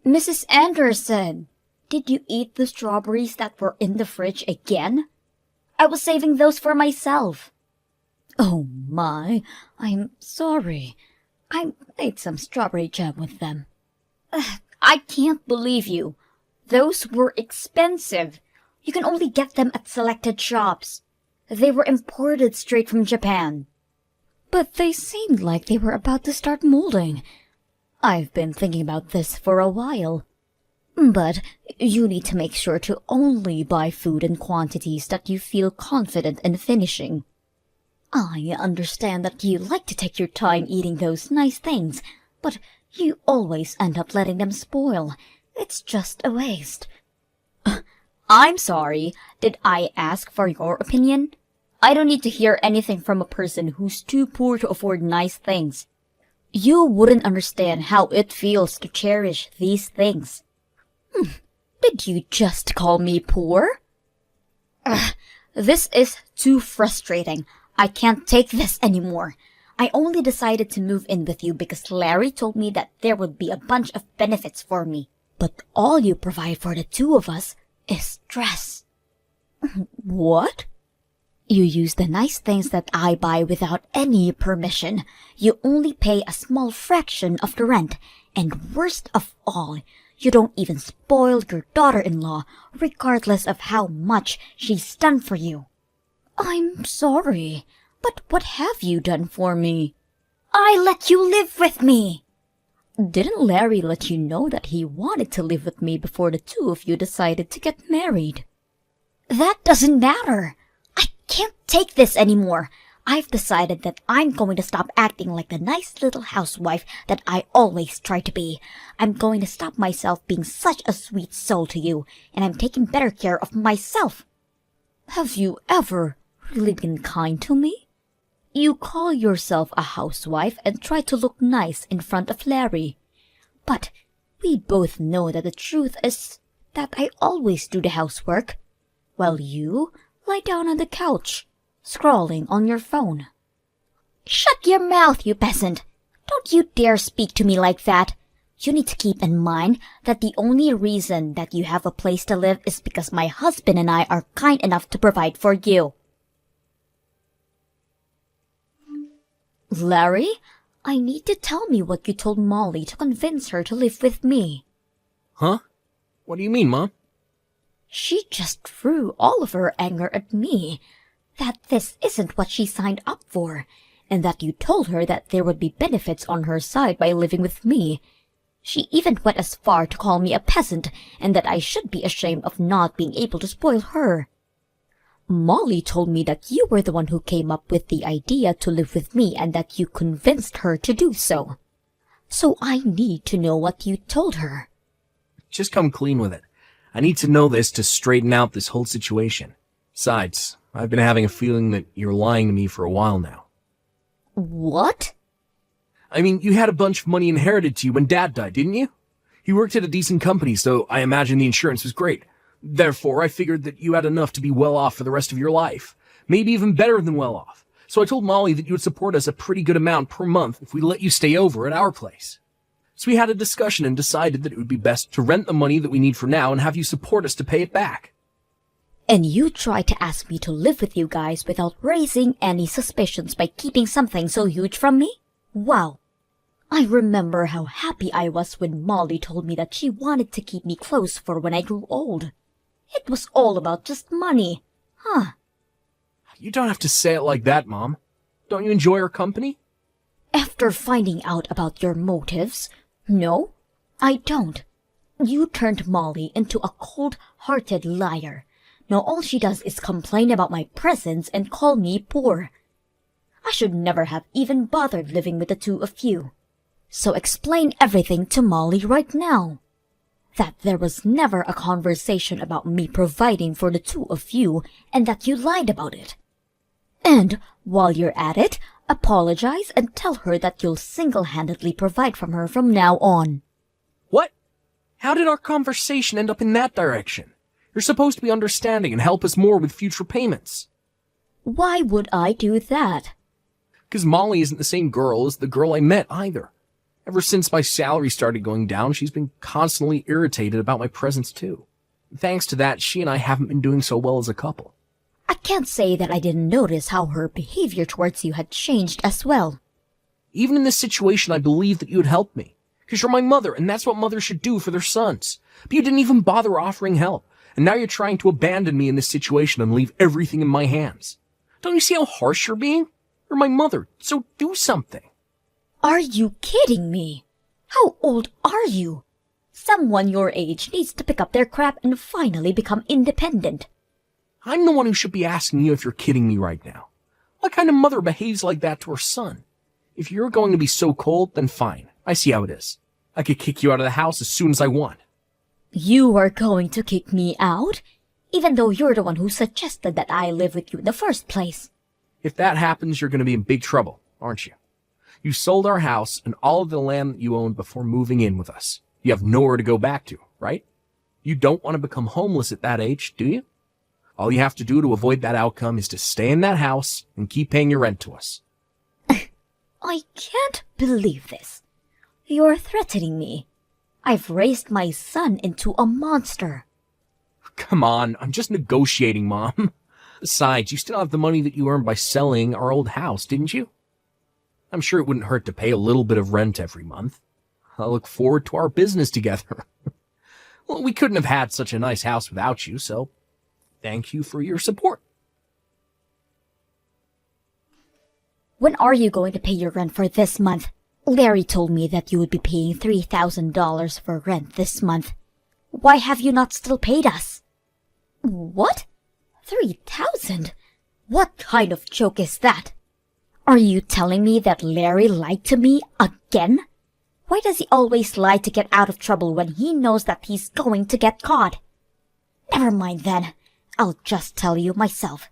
Mrs. Anderson, did you eat the strawberries that were in the fridge again? I was saving those for myself. Oh my, I'm sorry. I made some strawberry jam with them. I can't believe you. Those were expensive. You can only get them at selected shops. They were imported straight from Japan. But they seemed like they were about to start molding. I've been thinking about this for a while. But you need to make sure to only buy food in quantities that you feel confident in finishing. I understand that you like to take your time eating those nice things, but you always end up letting them spoil. It's just a waste. I'm sorry. Did I ask for your opinion? I don't need to hear anything from a person who's too poor to afford nice things. You wouldn't understand how it feels to cherish these things. Did you just call me poor? This is too frustrating. I can't take this anymore. I only decided to move in with you because Larry told me that there would be a bunch of benefits for me. But all you provide for the two of us is stress. What? You use the nice things that I buy without any permission. You only pay a small fraction of the rent. And worst of all, you don't even spoil your daughter-in-law, regardless of how much she's done for you. I'm sorry, but what have you done for me? I let you live with me. Didn't Larry let you know that he wanted to live with me before the two of you decided to get married? That doesn't matter. I can't take this anymore. I've decided that I'm going to stop acting like the nice little housewife that I always try to be. I'm going to stop myself being such a sweet soul to you, and I'm taking better care of myself. Have you ever really been kind to me? You call yourself a housewife and try to look nice in front of Larry. But we both know that the truth is that I always do the housework, while you lie down on the couch, scrolling on your phone. Shut your mouth, you peasant! Don't you dare speak to me like that! You need to keep in mind that the only reason that you have a place to live is because my husband and I are kind enough to provide for you. Larry, I need to tell me what you told Molly to convince her to live with me. Huh? What do you mean, Mom? She just threw all of her anger at me, that this isn't what she signed up for, and that you told her that there would be benefits on her side by living with me. She even went as far to call me a peasant, and that I should be ashamed of not being able to spoil her. Molly told me that you were the one who came up with the idea to live with me and that you convinced her to do so. So I need to know what you told her. Just come clean with it. I need to know this to straighten out this whole situation. Besides, I've been having a feeling that you're lying to me for a while now. What? I mean, you had a bunch of money inherited to you when Dad died, didn't you? He worked at a decent company, so I imagine the insurance was great. Therefore, I figured that you had enough to be well off for the rest of your life. Maybe even better than well off. So I told Molly that you would support us a pretty good amount per month if we let you stay over at our place. So we had a discussion and decided that it would be best to rent the money that we need for now and have you support us to pay it back. And you tried to ask me to live with you guys without raising any suspicions by keeping something so huge from me? Wow. I remember how happy I was when Molly told me that she wanted to keep me close for when I grew old. It was all about just money, huh? You don't have to say it like that, Mom. Don't you enjoy our company? After finding out about your motives, no, I don't. You turned Molly into a cold-hearted liar. Now all she does is complain about my presence and call me poor. I should never have even bothered living with the two of you. So explain everything to Molly right now. That there was never a conversation about me providing for the two of you and that you lied about it. And while you're at it, apologize and tell her that you'll single-handedly provide for her from now on. What? How did our conversation end up in that direction? You're supposed to be understanding and help us more with future payments. Why would I do that? Because Molly isn't the same girl as the girl I met either. Ever since my salary started going down, she's been constantly irritated about my presence too. Thanks to that, she and I haven't been doing so well as a couple. I can't say that I didn't notice how her behavior towards you had changed as well. Even in this situation, I believe that you would help me. Because you're my mother, and that's what mothers should do for their sons. But you didn't even bother offering help. And now you're trying to abandon me in this situation and leave everything in my hands. Don't you see how harsh you're being? You're my mother, so do something. Are you kidding me? How old are you? Someone your age needs to pick up their crap and finally become independent. I'm the one who should be asking you if you're kidding me right now. What kind of mother behaves like that to her son? If you're going to be so cold, then fine. I see how it is. I could kick you out of the house as soon as I want. You are going to kick me out? Even though you're the one who suggested that I live with you in the first place. If that happens, you're going to be in big trouble, aren't you? You sold our house and all of the land that you owned before moving in with us. You have nowhere to go back to, right? You don't want to become homeless at that age, do you? All you have to do to avoid that outcome is to stay in that house and keep paying your rent to us. I can't believe this. You're threatening me. I've raised my son into a monster. Come on, I'm just negotiating, Mom. Besides, you still have the money that you earned by selling our old house, didn't you? I'm sure it wouldn't hurt to pay a little bit of rent every month. I look forward to our business together. Well, we couldn't have had such a nice house without you, so thank you for your support. When are you going to pay your rent for this month? Larry told me that you would be paying $3,000 for rent this month. Why have you not still paid us? What? 3,000? What kind of joke is that? Are you telling me that Larry lied to me again? Why does he always lie to get out of trouble when he knows that he's going to get caught? Never mind then. I'll just tell you myself.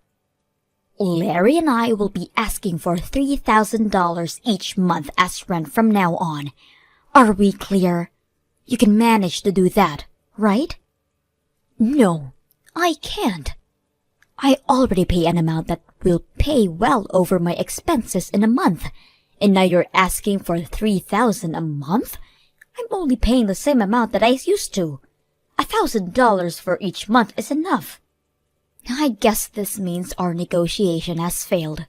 Larry and I will be asking for $3,000 each month as rent from now on. Are we clear? You can manage to do that, right? No, I can't. I already pay an amount that will pay well over my expenses in a month, and now you're asking for $3,000 a month? I'm only paying the same amount that I used to. $1,000 for each month is enough. I guess this means our negotiation has failed.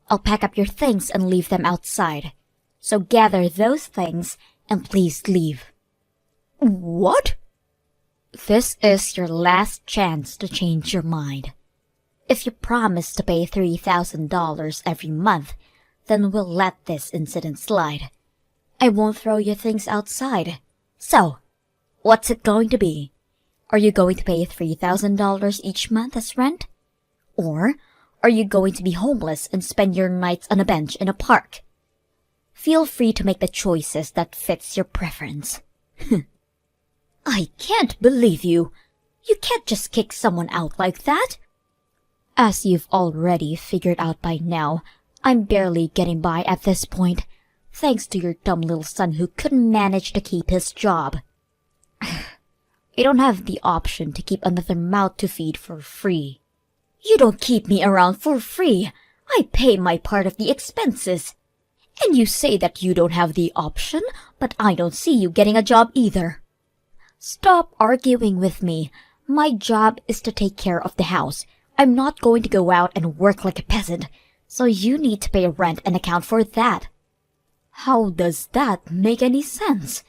I'll pack up your things and leave them outside. So gather those things and please leave. What? This is your last chance to change your mind. If you promise to pay $3,000 every month, then we'll let this incident slide. I won't throw your things outside. So, what's it going to be? Are you going to pay $3,000 each month as rent? Or are you going to be homeless and spend your nights on a bench in a park? Feel free to make the choices that fits your preference. I can't believe you. You can't just kick someone out like that. As you've already figured out by now, I'm barely getting by at this point, thanks to your dumb little son who couldn't manage to keep his job. You don't have the option to keep another mouth to feed for free. You don't keep me around for free. I pay my part of the expenses. And you say that you don't have the option, but I don't see you getting a job either. Stop arguing with me. My job is to take care of the house. I'm not going to go out and work like a peasant, so you need to pay rent and account for that. How does that make any sense?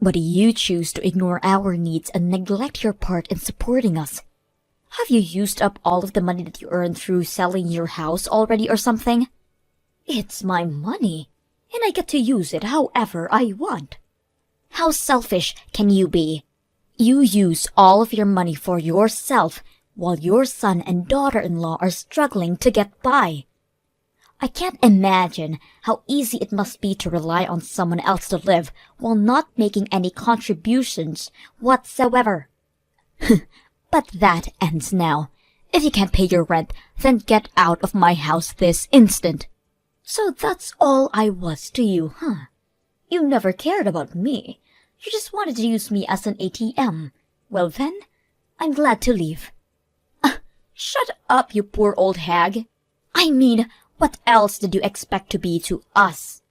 But you choose to ignore our needs and neglect your part in supporting us. Have you used up all of the money that you earned through selling your house already or something? It's my money, and I get to use it however I want. How selfish can you be? You use all of your money for yourself while your son and daughter-in-law are struggling to get by. I can't imagine how easy it must be to rely on someone else to live while not making any contributions whatsoever. But that ends now. If you can't pay your rent, then get out of my house this instant. So that's all I was to you, huh? You never cared about me. You just wanted to use me as an ATM. Well then, I'm glad to leave. Shut up, you poor old hag. I mean, what else did you expect to be to us?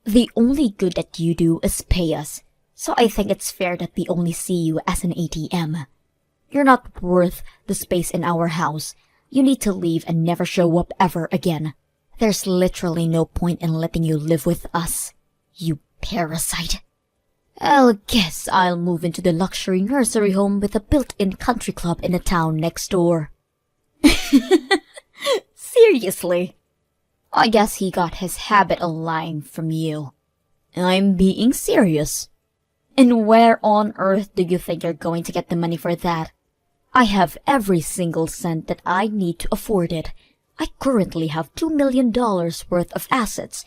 The only good that you do is pay us, so I think it's fair that we only see you as an ATM. You're not worth the space in our house. You need to leave and never show up ever again. There's literally no point in letting you live with us, you parasite. I guess I'll move into the luxury nursery home with a built-in country club in the town next door. Seriously? I guess he got his habit of lying from you. I'm being serious. And where on earth do you think you're going to get the money for that? I have every single cent that I need to afford it. I currently have $2 million worth of assets.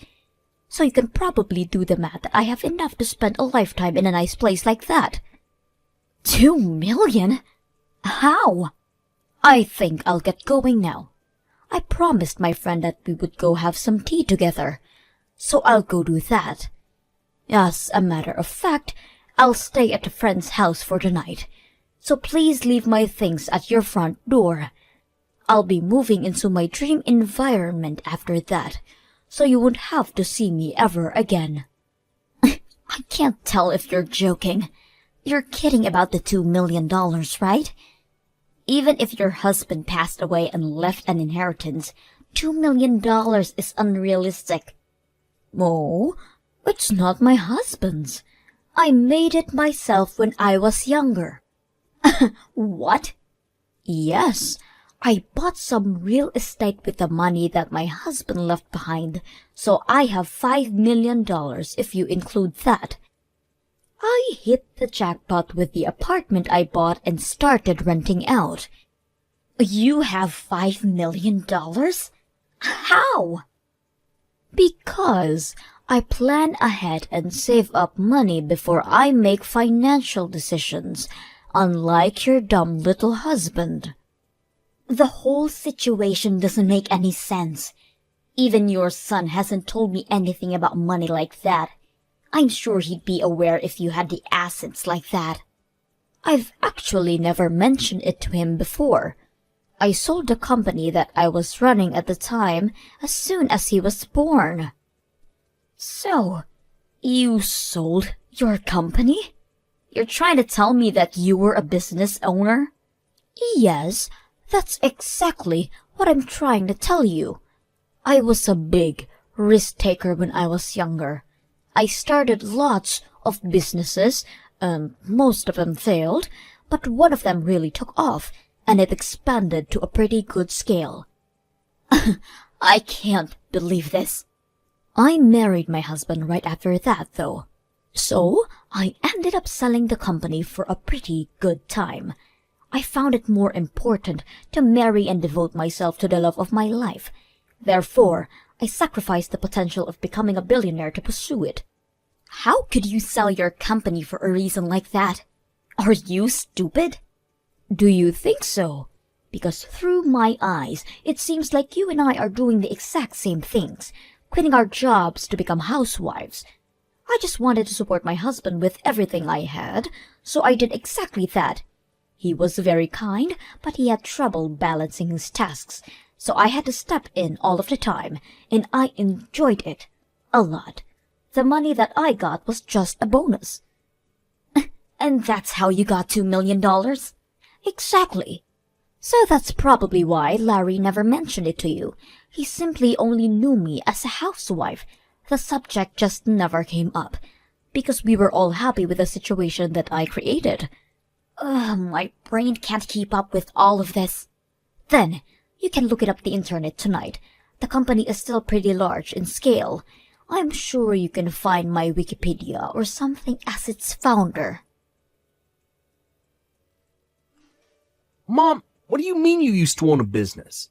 So you can probably do the math that I have enough to spend a lifetime in a nice place like that. 2 million? How? I think I'll get going now. I promised my friend that we would go have some tea together, so I'll go do that. As a matter of fact, I'll stay at a friend's house for the night, so please leave my things at your front door. I'll be moving into my dream environment after that, so you won't have to see me ever again. I can't tell if you're joking. You're kidding about the $2 million, right? Even if your husband passed away and left an inheritance, $2 million is unrealistic. Oh, it's not my husband's. I made it myself when I was younger. What? Yes, I bought some real estate with the money that my husband left behind, so I have $5 million if you include that. I hit the jackpot with the apartment I bought and started renting out. You have $5 million? How? Because I plan ahead and save up money before I make financial decisions, unlike your dumb little husband. The whole situation doesn't make any sense. Even your son hasn't told me anything about money like that. I'm sure he'd be aware if you had the assets like that. I've actually never mentioned it to him before. I sold the company that I was running at the time as soon as he was born. So, you sold your company? You're trying to tell me that you were a business owner? Yes, that's exactly what I'm trying to tell you. I was a big risk taker when I was younger. I started lots of businesses, and most of them failed, but one of them really took off, and it expanded to a pretty good scale. I can't believe this. I married my husband right after that, though. So, I ended up selling the company for a pretty good time. I found it more important to marry and devote myself to the love of my life. Therefore, I sacrificed the potential of becoming a billionaire to pursue it. How could you sell your company for a reason like that? Are you stupid? Do you think so? Because through my eyes, it seems like you and I are doing the exact same things, quitting our jobs to become housewives. I just wanted to support my husband with everything I had, so I did exactly that. He was very kind, but he had trouble balancing his tasks, so I had to step in all of the time, and I enjoyed it a lot. The money that I got was just a bonus. And that's how you got $2 million? Exactly. So that's probably why Larry never mentioned it to you. He simply only knew me as a housewife. The subject just never came up, because we were all happy with the situation that I created. My brain can't keep up with all of this. Then, you can look it up the internet tonight. The company is still pretty large in scale. I'm sure you can find my Wikipedia or something as its founder. Mom, what do you mean you used to own a business?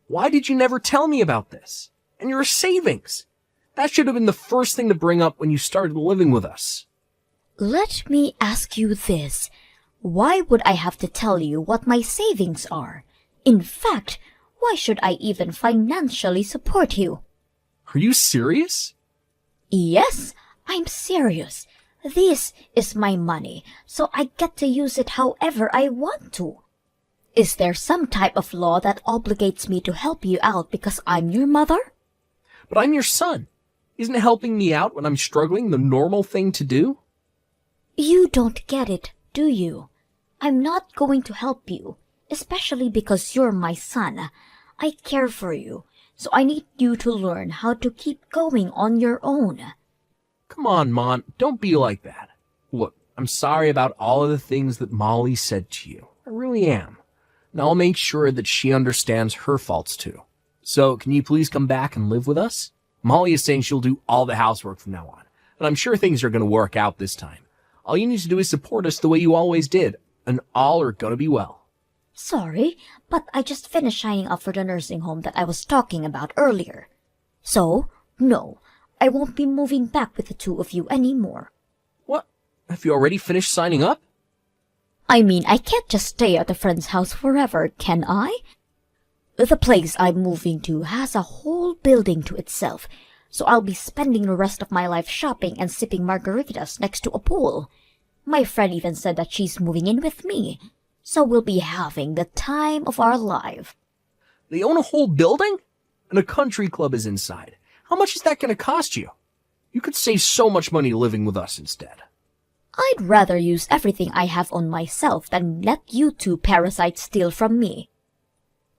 Why did you never tell me about this? And your savings? That should have been the first thing to bring up when you started living with us. Let me ask you this. Why would I have to tell you what my savings are? In fact, why should I even financially support you? Are you serious? Yes, I'm serious. This is my money, so I get to use it however I want to. Is there some type of law that obligates me to help you out because I'm your mother? But I'm your son. Isn't helping me out when I'm struggling the normal thing to do? You don't get it, do you? I'm not going to help you, especially because you're my son. I care for you, so I need you to learn how to keep going on your own. Come on, Mon, don't be like that. Look, I'm sorry about all of the things that Molly said to you. I really am. And I'll make sure that she understands her faults too. So, can you please come back and live with us? Molly is saying she'll do all the housework from now on, and I'm sure things are going to work out this time. All you need to do is support us the way you always did, and all are going to be well. Sorry, but I just finished signing up for the nursing home that I was talking about earlier. So, no, I won't be moving back with the two of you anymore. What? Have you already finished signing up? I mean, I can't just stay at a friend's house forever, can I? The place I'm moving to has a whole building to itself, so I'll be spending the rest of my life shopping and sipping margaritas next to a pool. My friend even said that she's moving in with me, so we'll be having the time of our life. They own a whole building? And a country club is inside. How much is that going to cost you? You could save so much money living with us instead. I'd rather use everything I have on myself than let you two parasites steal from me.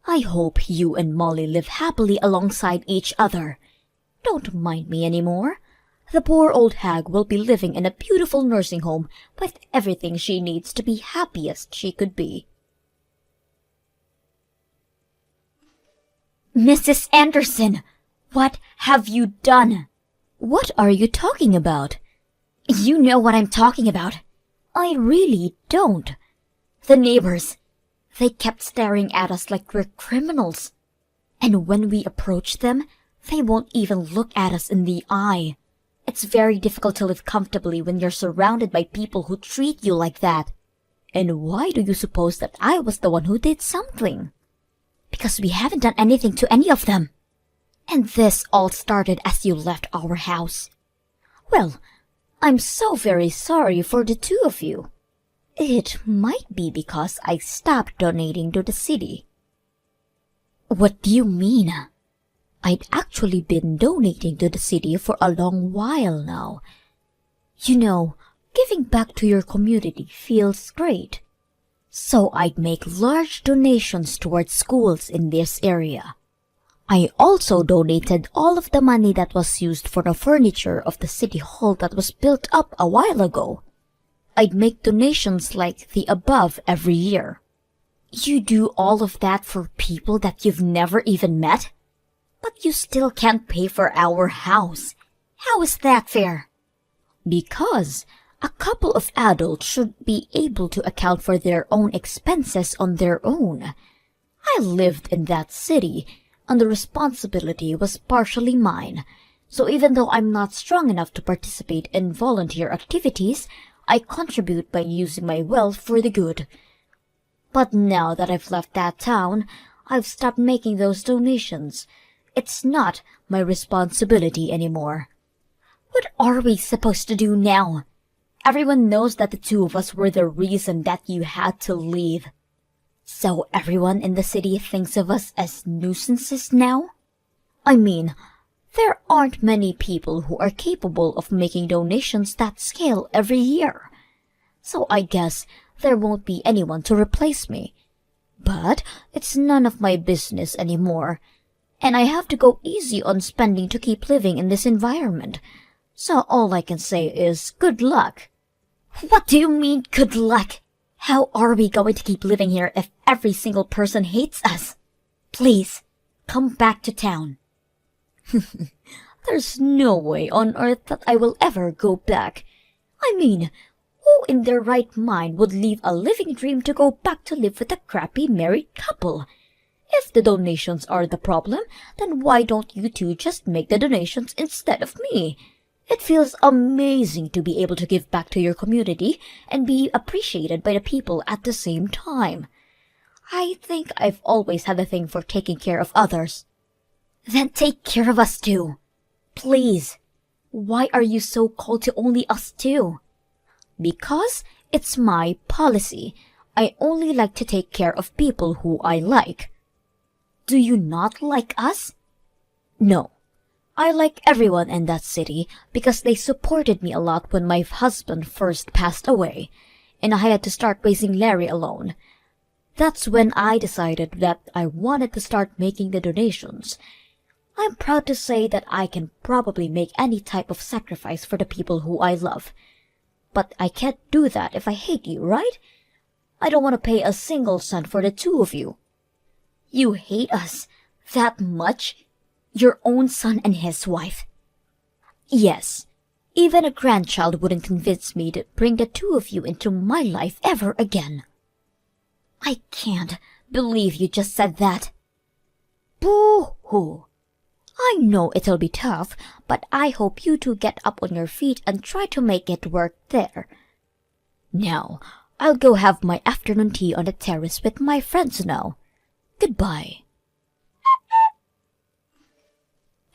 I hope you and Molly live happily alongside each other. Don't mind me anymore. The poor old hag will be living in a beautiful nursing home with everything she needs to be happiest she could be. Mrs. Anderson, what have you done? What are you talking about? You know what I'm talking about. I really don't. The neighbors, they kept staring at us like we're criminals. And when we approach them, they won't even look at us in the eye. It's very difficult to live comfortably when you're surrounded by people who treat you like that. And why do you suppose that I was the one who did something? Because we haven't done anything to any of them. And this all started as you left our house. Well, I'm so very sorry for the two of you. It might be because I stopped donating to the city. What do you mean? I'd actually been donating to the city for a long while now. You know, giving back to your community feels great. So I'd make large donations towards schools in this area. I also donated all of the money that was used for the furniture of the city hall that was built up a while ago. I'd make donations like the above every year. You do all of that for people that you've never even met? But you still can't pay for our house. How is that fair? Because a couple of adults should be able to account for their own expenses on their own. I lived in that city, and the responsibility was partially mine. So even though I'm not strong enough to participate in volunteer activities, I contribute by using my wealth for the good. But now that I've left that town, I've stopped making those donations. It's not my responsibility anymore. What are we supposed to do now? Everyone knows that the two of us were the reason that you had to leave. So everyone in the city thinks of us as nuisances now? I mean, there aren't many people who are capable of making donations that scale every year. So I guess there won't be anyone to replace me. But it's none of my business anymore. And I have to go easy on spending to keep living in this environment. So all I can say is good luck. What do you mean, good luck? How are we going to keep living here if every single person hates us? Please, come back to town. There's no way on earth that I will ever go back. I mean, who in their right mind would leave a living dream to go back to live with a crappy married couple? If the donations are the problem, then why don't you two just make the donations instead of me? It feels amazing to be able to give back to your community and be appreciated by the people at the same time. I think I've always had a thing for taking care of others. Then take care of us too. Please. Why are you so cold to only us two? Because it's my policy. I only like to take care of people who I like. Do you not like us? No. I like everyone in that city because they supported me a lot when my husband first passed away, and I had to start raising Larry alone. That's when I decided that I wanted to start making the donations. I'm proud to say that I can probably make any type of sacrifice for the people who I love. But I can't do that if I hate you, right? I don't want to pay a single cent for the two of you. You hate us that much? Your own son and his wife? Yes. Even a grandchild wouldn't convince me to bring the two of you into my life ever again. I can't believe you just said that. Boo-hoo. I know it'll be tough, but I hope you two get up on your feet and try to make it work there. Now, I'll go have my afternoon tea on the terrace with my friends now. Goodbye.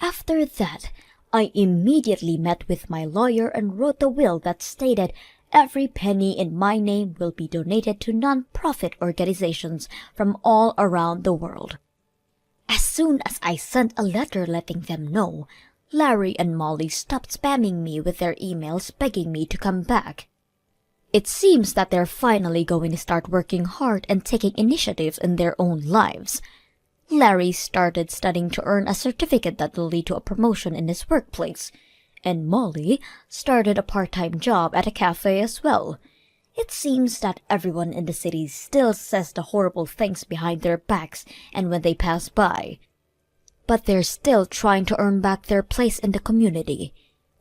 After that, I immediately met with my lawyer and wrote a will that stated every penny in my name will be donated to non-profit organizations from all around the world. As soon as I sent a letter letting them know, Larry and Molly stopped spamming me with their emails begging me to come back. It seems that they're finally going to start working hard and taking initiatives in their own lives. Larry started studying to earn a certificate that will lead to a promotion in his workplace, and Molly started a part-time job at a cafe as well. It seems that everyone in the city still says the horrible things behind their backs and when they pass by. But they're still trying to earn back their place in the community.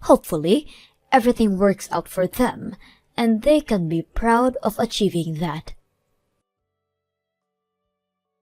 Hopefully, everything works out for them, and they can be proud of achieving that.